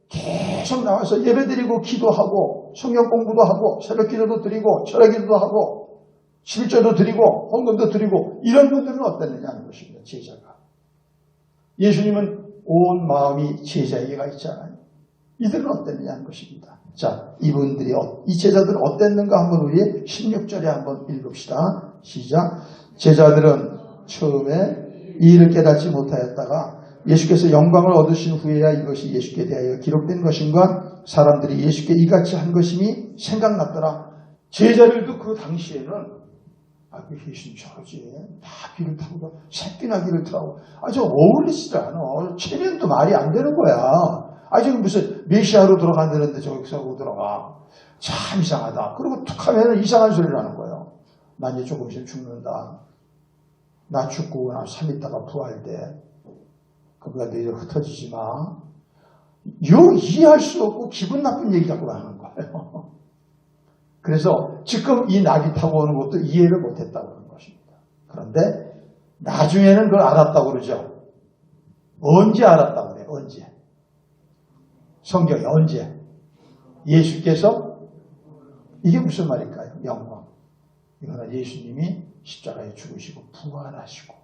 A: 계속 나와서 예배드리고 기도하고 성경 공부도 하고 새벽 기도도 드리고 철학 기도도 하고 11조도 드리고 헌금도 드리고 이런 분들은 어땠느냐 하는 것입니다. 제자가. 예수님은 온 마음이 제자에게가 있잖아요. 이들은 어땠느냐 하는 것입니다. 자, 이분들이 이 제자들은 어땠는가 한번 우리 16절에 한번 읽읍시다. 시작. 제자들은 처음에 이 일을 깨닫지 못하였다가 예수께서 영광을 얻으신 후에야 이것이 예수께 대하여 기록된 것인가 사람들이 예수께 이같이 한 것임이 생각났더라. 제자들도 그 당시에는 예수님 저러지. 다 길을 타고 새끼나 길을 타고 저 어울리지도 않아. 체면도 말이 안 되는 거야. 지금 무슨 메시아로 들어간다는데 저기서 하고 들어가. 참 이상하다. 그리고 툭 하면 이상한 소리를 하는 거예요. 난 이제 조금 있으면 죽는다. 나 죽고 나 3일 있다가 부활돼. 그러니까 너희들 흩어지지 마. 이해할 수 없고 기분 나쁜 얘기 갖고 하는 거예요. 그래서 지금 이 낙이 타고 오는 것도 이해를 못했다고 하는 것입니다. 그런데 나중에는 그걸 알았다고 그러죠. 언제 알았다고 그래요? 언제? 성경에 언제? 예수께서 이게 무슨 말일까요? 영광. 이거는 예수님이 십자가에 죽으시고 부활하시고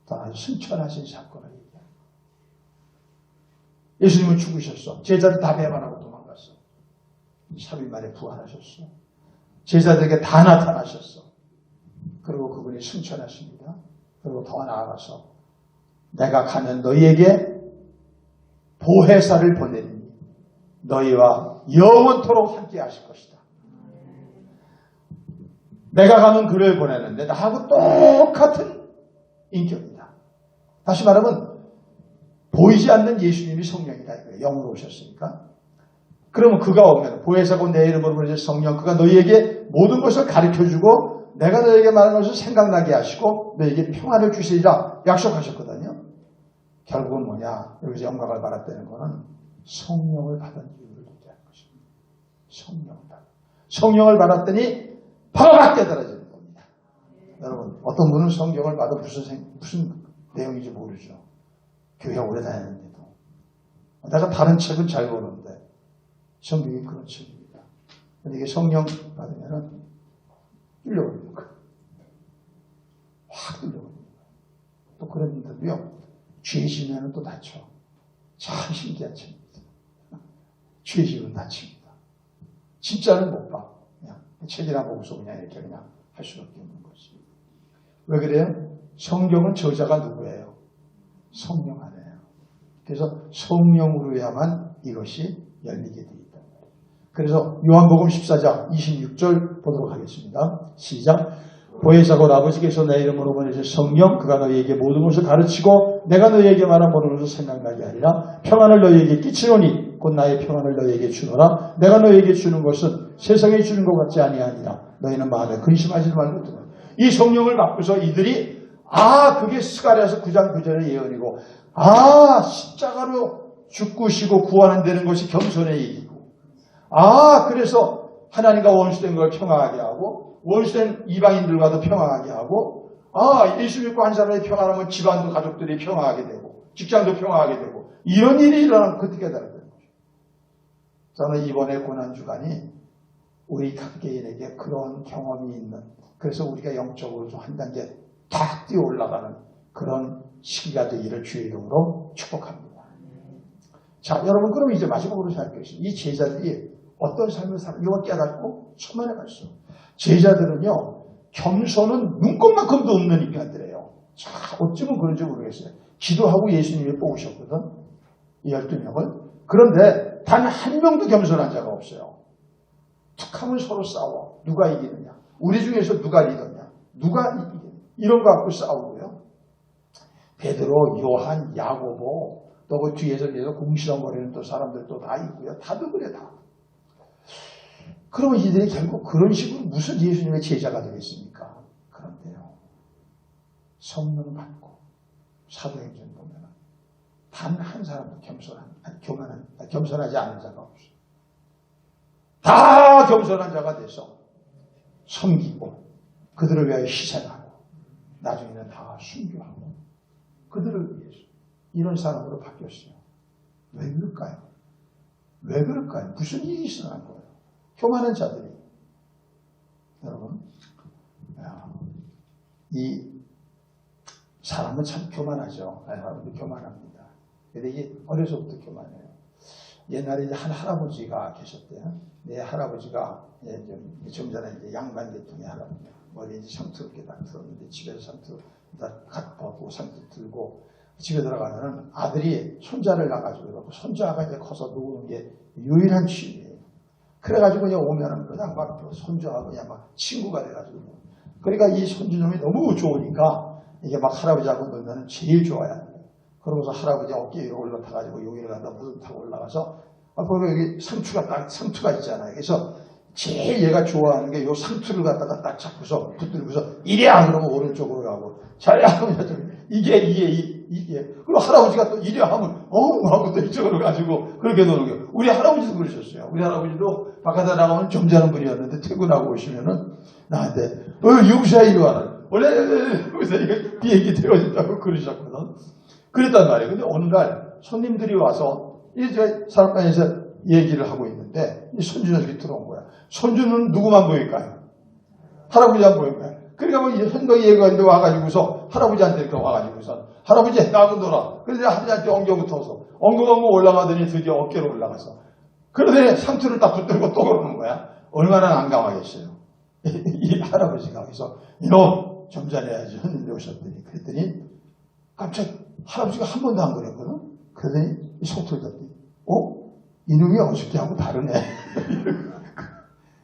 A: 또 아주 승천하신 사건을 얘기해요. 예수님은 죽으셨어. 제자들 다 배반하고 도망갔어. 3일 만에 부활하셨어. 제자들에게 다 나타나셨어. 그리고 그분이 승천하십니다. 그리고 더 나아가서 내가 가면 너희에게 보혜사를 보내리니 너희와 영원토록 함께 하실 것이다. 내가 가면 그를 보내는데 나하고 똑같은 인격이다. 다시 말하면 보이지 않는 예수님이 성령이다 이거예요. 영으로 오셨으니까. 그러면 그가 오면 보혜사고 내 이름으로 보내실 성령 그가 너희에게 모든 것을 가르쳐주고 내가 너희에게 말하는 것을 생각나게 하시고 너희에게 평안을 주시리라 약속하셨거든요. 결국은 뭐냐? 여기서 영광을 받았다는 것은 성령을 받은 이유를 얘기하는 것입니다. 성령을 받았더니 바로 깨달아지는 겁니다. 여러분, 어떤 분은 성경을 받아 무슨 내용인지 모르죠. 교회 오래 다녔는데도. 내가 다른 책은 잘 보는데 성경이 그런 책입니다. 근데 이게 성령 받으면은 뚫려버리는 거예요. 확 뚫려버리는 거예요. 또 그런 분들도요, 죄 지으면 또 다쳐. 참 신기한 책입니다. 죄 지으면 다칩니다. 진짜는 못 봐. 그냥 책이나 보고서 그냥 이렇게 그냥 할 수밖에 없는 거지. 왜 그래요? 성경은 저자가 누구예요? 성령 안에요. 그래서 성령으로야만 이것이 열리게 되어 있다. 그래서 요한복음 14장 26절 보도록 하겠습니다. 시작. 보혜사가 아버지께서 내 이름으로 보내신 성령, 그가 너희에게 모든 것을 가르치고 내가 너희에게 말한 모든 것을 생각나게 하리라. 평안을 너희에게 끼치노니 곧 나의 평안을 너희에게 주노라. 내가 너희에게 주는 것은 세상에 주는 것 같지 아니하니라. 너희는 마음에 근심하지 말고 들어. 이 성령을 받고서 이들이 그게 스가랴서 9장 9절의 예언이고 십자가로 죽고 구원한다는 것이 겸손의 얘기고 그래서 하나님과 원수된 걸 평안하게 하고 원수된 이방인들과도 평안하게 하고 예수 믿고 한 사람이 평안하면 집안도 가족들이 평안하게 되고 직장도 평안하게 되고 이런 일이 일어나면 그때 깨달아야 되는 거죠. 저는 이번에 고난주간이 우리 각개인에게 그런 경험이 있는, 그래서 우리가 영적으로 좀 한 단계 탁 뛰어 올라가는 그런 시기가 되기를 주의 이름으로 축복합니다. 자, 여러분, 그럼 이제 마지막으로 생각해보시죠. 이 제자들이 어떤 삶을 살아, 이걸 깨닫고 천만에 갔어. 제자들은요, 겸손은 눈꼽만큼도 없는 인간들이에요. 자, 어쩌면 그런지 모르겠어요. 기도하고 예수님이 뽑으셨거든, 이 12명을. 그런데 단 한 명도 겸손한 자가 없어요. 툭하면 서로 싸워. 누가 이기느냐? 우리 중에서 누가 리더냐? 누가 이기느냐? 이런 거 갖고 싸우고요. 베드로, 요한, 야고보, 또 그 뒤에서 궁시렁거리는 또 사람들도 다 있고요. 다들 그래, 다. 그러면 이들이 결국 그런 식으로 무슨 예수님의 제자가 되겠습니까? 그런데요, 성령 받고 사도행전 보면 단 한 사람도 겸손하지 않은 자가 없어요. 다 겸손한 자가 돼서 섬기고 그들을 위하여 희생하고 나중에는 다 순교하고 그들을 위해서 이런 사람으로 바뀌었어요. 왜 그럴까요? 왜 그럴까요? 무슨 일이 일어난 거예요? 교만한 자들이. 여러분, 이 사람은 참 교만하죠. 사람도 교만합니다. 근데 이게 어려서부터 교만해요. 옛날에 이제 한 할아버지가 계셨대요. 내 할아버지가 좀 전에 이제 양반 계통의 할아버지, 머리에 이제 상투 이렇게 딱 들었는데 집에서 상투 딱 갖고 상투 들고 집에 들어가면은 아들이 손자를 낳아가지고 손자가 이제 커서 누우는 게 유일한 취미예요. 그래가지고 그냥 오면은 그냥 막 손주하고 그냥 막 친구가 돼가지고. 그러니까 이 손주놈이 너무 좋으니까 이게 막 할아버지하고 놀면은 제일 좋아야 돼요. 그러고서 할아버지 어깨 위로 올라타가지고 여기를 갖다 무슨 타고 올라가서 보면 여기 상투가 있잖아요. 그래서 제일 얘가 좋아하는 게 요 상투를 갖다가 딱 잡고서 붙들고서 이래야 그러면 오른쪽으로 가고 자야 하면 이게 그리고 할아버지가 또 이래야 하면 하고 또 이쪽으로 가지고 그렇게 노는 거예요. 우리 할아버지도 그러셨어요. 우리 할아버지도 바깥에 나가면 점잖은 분이었는데 퇴근하고 오시면은 나한테 용수야 이리 와라. 원래 여기서 이게 비행기 태워진다고 그러셨거든. 그랬단 말이에요. 근데 어느 날 손님들이 와서 이제 사람간에서 얘기를 하고 있는데 이 손주녀들이 들어온 거야. 손주는 누구만 보일까요? 할아버지만 보일까요? 그러니까 뭐 현동이 얘기가 있는데 와가지고서 할아버지한테 이렇게 와가지고서 할아버지 나하고 놀아. 그런데 할아버지한테 엉겨붙어서 엉거엉거 올라가더니 드디어 어깨로 올라가서 그러더니 상투를 딱 붙들고 또 그러는 거야. 얼마나 난감하겠어요. 이 할아버지가 그래서 이놈 좀 전해야지 손님이 오셨더니 그랬더니 갑자기 할아버지가 한 번도 안 그랬거든. 그러더니 이 속도를 졌더니 이놈이 어저께 하고 다르네.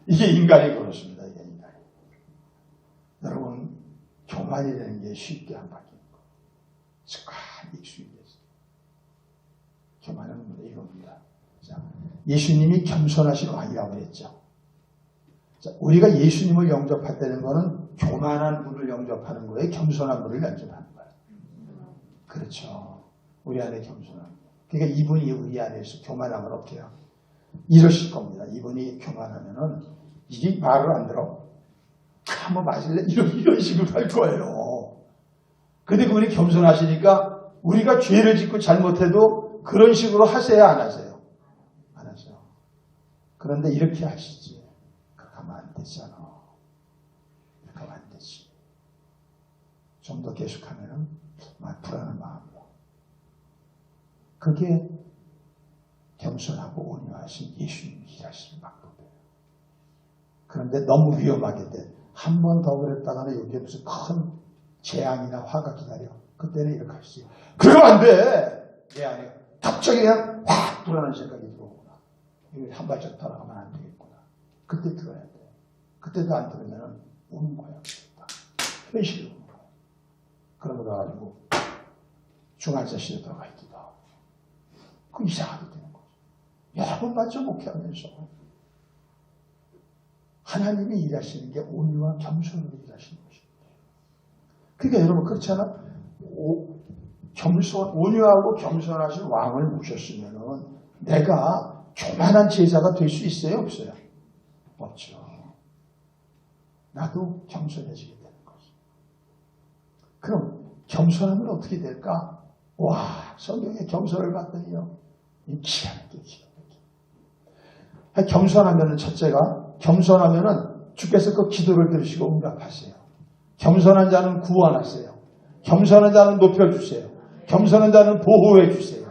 A: 이게 인간이 그렇습니다. 이게 인간이. 여러분, 교만이라는 게 쉽게 안 바뀌는 거. 습관이 익숙해졌어요. 교만은 이겁니다. 자, 예수님이 겸손하신 왕이라고 했죠. 자, 우리가 예수님을 영접할 거는 교만한 분을 영접하는 거예요. 겸손한 분을 영접하는 거예요. 그렇죠. 우리 안에 겸손한 분. 그러니까 이분이 우리 안에서 교만함을 어떻게 해요? 이러실 겁니다. 이분이 교만하면은 이게 말을 안 들어. 한번 마실래? 이런 식으로 갈 거예요. 근데 그분이 겸손하시니까 우리가 죄를 짓고 잘못해도 그런 식으로 하세요, 안 하세요? 안 하죠. 그런데 이렇게 하시지. 그렇게 하면 안 되잖아. 이렇게 하면 안 되지. 좀 더 계속하면은 불안한 마음이야. 그게 겸손하고 온유하신 예수님이 일하시는 방법이에요. 그런데 너무 위험하게 돼. 한 번 더 그랬다가는 여기에 무슨 큰 재앙이나 화가 기다려. 그때는 이렇게 하시지. 그러면 안 돼! 내 안에 갑자기 그냥 확 불안한 생각이 들어오구나. 이거 한 발짝 더 나가면 안 되겠구나. 그때 들어야 돼. 그때도 안 들으면 오는 거야. 현실이 오는 거야. 그러고 나가지고 중환자실에 들어가 있기도 하고. 그 이상하게 되는 거죠. 여러 번 맞죠, 목회하면서. 하나님이 일하시는 게 온유와 겸손으로 일하시는 것입니다. 그러니까 여러분 그렇잖아. 온유하고 겸손하신 왕을 모셨으면은 내가 교만한 제자가 될 수 있어요, 없어요? 없죠. 나도 겸손해지게 되는 거죠. 그럼 겸손하면 어떻게 될까? 와, 성경에 겸손을 봤더니요. 기가 막히게. 겸손하면은 첫째가 겸손하면은 주께서 그 기도를 들으시고 응답하세요. 겸손한 자는 구원하세요. 겸손한 자는 높여주세요. 겸손한 자는 보호해주세요.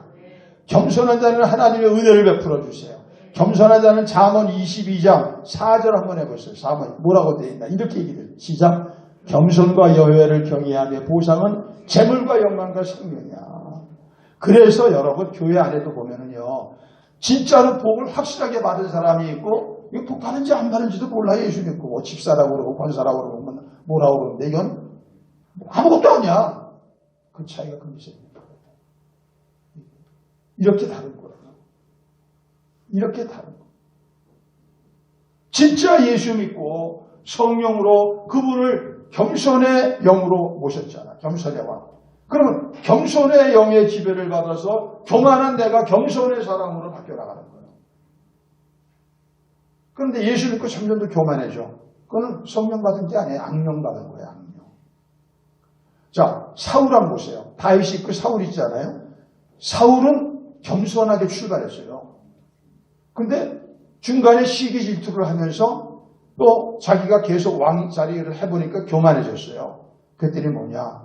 A: 겸손한 자는 하나님의 은혜를 베풀어 주세요. 겸손한 자는 잠언 22장 4절 한번 해보세요. 4번 뭐라고 되어 있나? 이렇게 얘기해요. 시작. 겸손과 여호와를 경외하며 보상은 재물과 영광과 생명이야. 그래서 여러분 교회 안에도 보면은요. 진짜로 복을 확실하게 받은 사람이 있고 이거 복 받는지 안 받는지도 몰라. 예수 믿고 뭐 집사라고 그러고 권사라고 그러고 뭐라고 그러는데 이건 아무것도 아니야. 그 차이가 그 미세입니다. 이렇게 다른 거예요. 이렇게 다른 거예요. 진짜 예수 믿고 성령으로 그분을 겸손의 영으로 모셨잖아. 겸손의 왕. 그러면 겸손의 영의 지배를 받아서 교만한 내가 겸손의 사람으로 바뀌어 나가는 거예요. 그런데 예수 믿고 3년도 교만해져. 그거는 성령 받은 게 아니에요. 악령 받은 거예요. 악령. 자, 사울 한번 보세요. 다윗이 있고 사울 있잖아요. 사울은 겸손하게 출발했어요. 근데 중간에 시기 질투를 하면서 또 자기가 계속 왕 자리를 해보니까 교만해졌어요. 그랬더니 뭐냐.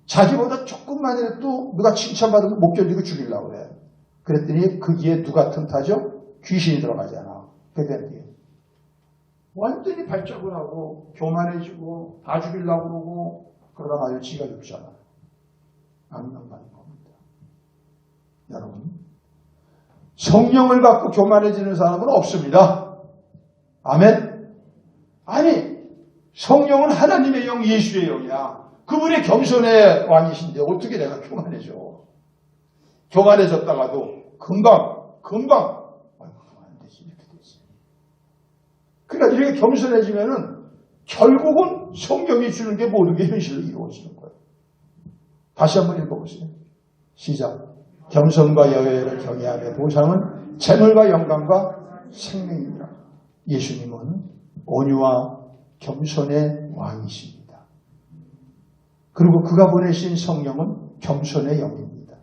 A: 자기보다 조금만이라도 누가 칭찬받으면 못 견디고 죽이려고 그래. 그랬더니 거기에 누가 틈타죠? 귀신이 들어가잖아. 그랬더니 완전히 발작을 하고 교만해지고 다 죽이려고 그러고 그러다 말이야 지가 죽잖아. 악명받는 겁니다. 여러분 성령을 받고 교만해지는 사람은 없습니다. 아멘? 아니 성령은 하나님의 영 예수의 영이야. 그분이 겸손의 왕이신데 어떻게 내가 교만해져. 교만해졌다가도 금방 안 되지. 이렇게 되지. 그러니까 이렇게 겸손해지면은 결국은 성경이 주는 게 모든 게 현실로 이루어지는 거예요. 다시 한번 읽어보세요. 시작. 겸손과 여호와를 경외하며 보상은 재물과 영광과 생명입니다. 예수님은 온유와 겸손의 왕이십니다. 그리고 그가 보내신 성령은 겸손의 영입니다.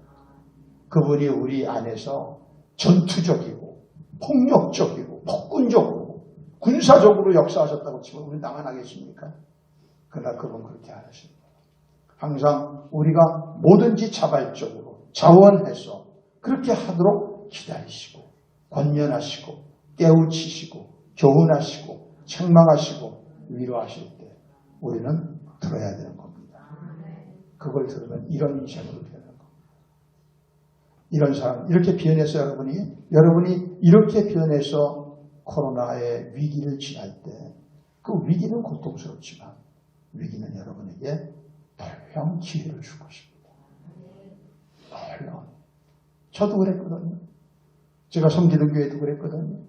A: 그분이 우리 안에서 전투적이고 폭력적이고 폭군적으로 군사적으로 역사하셨다고 치면 우리 나가나겠습니까? 그러나 그분 그렇게 안 하십니다. 항상 우리가 뭐든지 자발적으로 자원해서 그렇게 하도록 기다리시고 권면하시고 깨우치시고 교훈하시고 책망하시고 위로하실 때 우리는 들어야 되는 겁니다. 그걸 들으면 이런 인생으로 변하는 겁니다. 이런 사람 이렇게 변해서 여러분이 이렇게 변해서 코로나의 위기를 지날 때 그 위기는 고통스럽지만 위기는 여러분에게 덜렁 기회를 줄 것입니다. 덜렁. 저도 그랬거든요. 제가 섬기는 교회도 그랬거든요.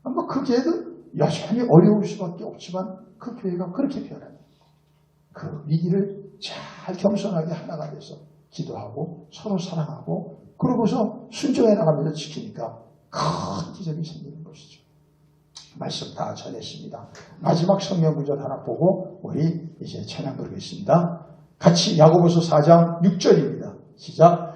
A: 아마 그 교회도 여전히 어려울 수밖에 없지만 그 교회가 그렇게 변하는 그 위기를 잘 겸손하게 하나가 돼서 기도하고 서로 사랑하고 그러고서 순종해 나가면서 지키니까 큰 기적이 생기는 것이죠. 말씀 다 전했습니다. 마지막 성경 구절 하나 보고 우리 이제 찬양 부르겠습니다. 같이 야고보서 4장 6절입니다. 시작.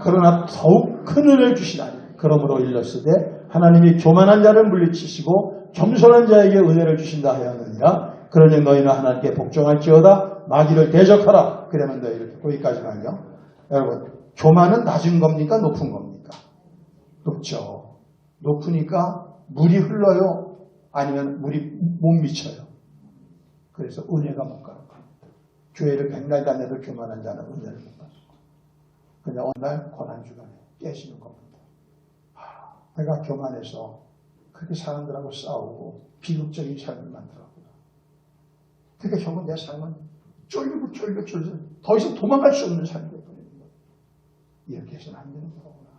A: 그러나 더욱 큰 은혜를 주시나니 그러므로 일렀으되 하나님이 교만한 자를 물리치시고 겸손한 자에게 은혜를 주신다 하였느니라. 그러니 너희는 하나님께 복종할지어다 마귀를 대적하라. 그러면 너희를 거기까지만요. 여러분 교만은 낮은 겁니까? 높은 겁니까? 높죠. 높으니까 물이 흘러요. 아니면 물이 못 미쳐요. 그래서 은혜가 못 가는 겁니다. 교회를 100날 다녀도 교만한 자는 은혜를 못 받는 거예요. 그냥 어느 날 고난주간에 깨지는 겁니다. 내가 교만해서 그렇게 사람들하고 싸우고 비극적인 삶을 만들었구나. 그러니까 결국 내 삶은 쫄리고 더 이상 도망갈 수 없는 삶이 되는 거예요. 이렇게 해서는 안 되는 거구나.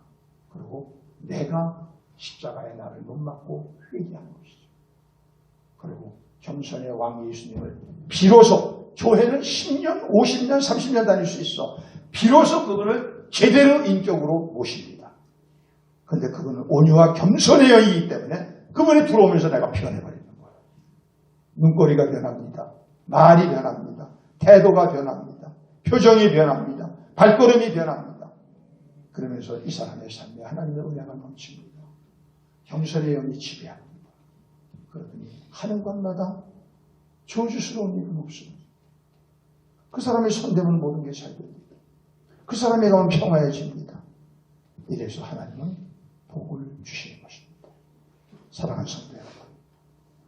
A: 그리고 내가 십자가에 나를 못 맞고 회개하는 것이죠. 그리고 겸손의 왕 예수님을 비로소 교회는 10년, 50년, 30년 다닐 수 있어. 비로소 그분을 제대로 인격으로 모십니다. 그런데 그분은 온유와 겸손의 영이기 때문에 그분이 들어오면서 내가 변해버리는 거예요. 눈꼬리가 변합니다. 말이 변합니다. 태도가 변합니다. 표정이 변합니다. 발걸음이 변합니다. 그러면서 이 사람의 삶에 하나님의 은혜가 넘칩니다. 겸손의 영이 지배합니다. 그러더니 하는 것마다 저주스러운 일은 없습니다. 그 사람의 손대면 모든 게 잘 됩니다. 그 사람의 마음은 평화해집니다. 이래서 하나님은 복을 주시는 것입니다. 사랑하는 성도 여러분,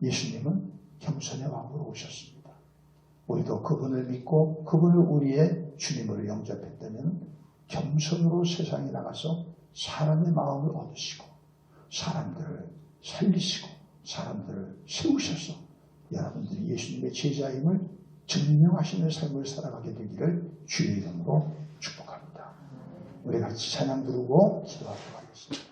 A: 예수님은 겸손의 왕으로 오셨습니다. 우리도 그분을 믿고 그분을 우리의 주님으로 영접했다면 겸손으로 세상에 나가서 사람의 마음을 얻으시고 사람들을 살리시고 사람들을 세우셔서 여러분들이 예수님의 제자임을 증명하시는 삶을 살아가게 되기를 주의 이름으로 축복합니다. 우리 같이 찬양 부르고 기도하도록 하겠습니다.